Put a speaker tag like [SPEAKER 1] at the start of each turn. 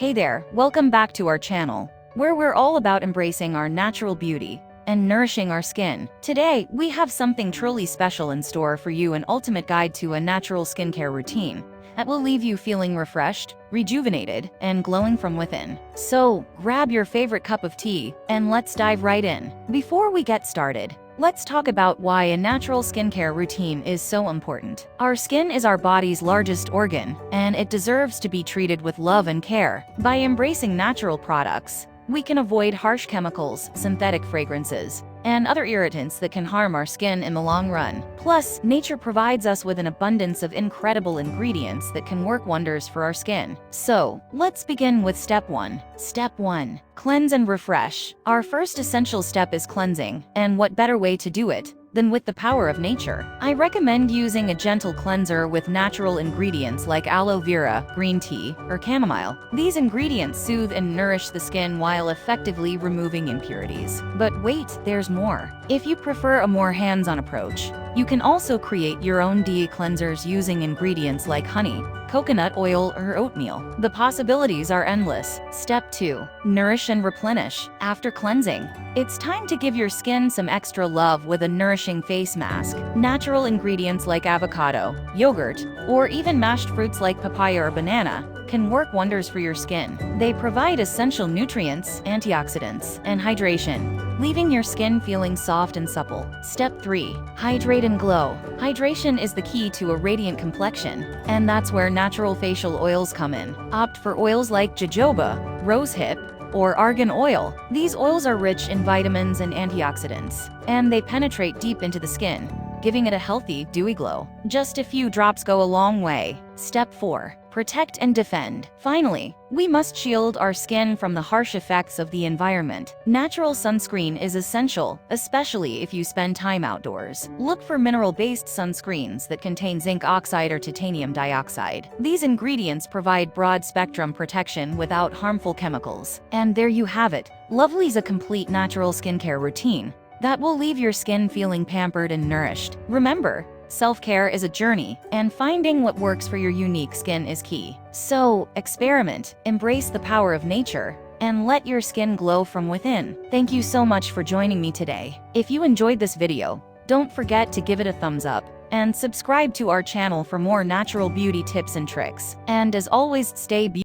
[SPEAKER 1] Hey there, welcome back to our channel, where we're all about embracing our natural beauty and nourishing our skin. Today, we have something truly special in store for you, an ultimate guide to a natural skincare routine that will leave you feeling refreshed, rejuvenated, and glowing from within. So, grab your favorite cup of tea, and let's dive right in. Before we get started, let's talk about why a natural skincare routine is so important. Our skin is our body's largest organ, and it deserves to be treated with love and care. By embracing natural products, we can avoid harsh chemicals, synthetic fragrances, and other irritants that can harm our skin in the long run. Plus, nature provides us with an abundance of incredible ingredients that can work wonders for our skin. So, let's begin with step 1. Step 1. Cleanse and refresh. Our first essential step is cleansing, and what better way to do it than with the power of nature? I recommend using a gentle cleanser with natural ingredients like aloe vera, green tea, or chamomile. These ingredients soothe and nourish the skin while effectively removing impurities. But wait, there's more. If you prefer a more hands-on approach, you can also create your own de-cleansers using ingredients like honey, coconut oil, or oatmeal. The possibilities are endless. Step 2. Nourish and replenish. After cleansing, it's time to give your skin some extra love with a nourishing face mask. Natural ingredients like avocado, yogurt, or even mashed fruits like papaya or banana can work wonders for your skin. They provide essential nutrients, antioxidants, and hydration, leaving your skin feeling soft and supple. Step 3. Hydrate and glow. Hydration is the key to a radiant complexion, and that's where natural facial oils come in. Opt for oils like jojoba, rosehip, or argan oil. These oils are rich in vitamins and antioxidants, and they penetrate deep into the skin, giving it a healthy, dewy glow. Just a few drops go a long way. Step 4. Protect and defend. Finally, we must shield our skin from the harsh effects of the environment. Natural sunscreen is essential, especially if you spend time outdoors. Look for mineral-based sunscreens that contain zinc oxide or titanium dioxide. These ingredients provide broad-spectrum protection without harmful chemicals. And there you have it. Lovely's a complete natural skincare routine that will leave your skin feeling pampered and nourished. Remember, self-care is a journey, and finding what works for your unique skin is key. So, experiment, embrace the power of nature, and let your skin glow from within. Thank you so much for joining me today. If you enjoyed this video, don't forget to give it a thumbs up, and subscribe to our channel for more natural beauty tips and tricks. And as always, stay beautiful.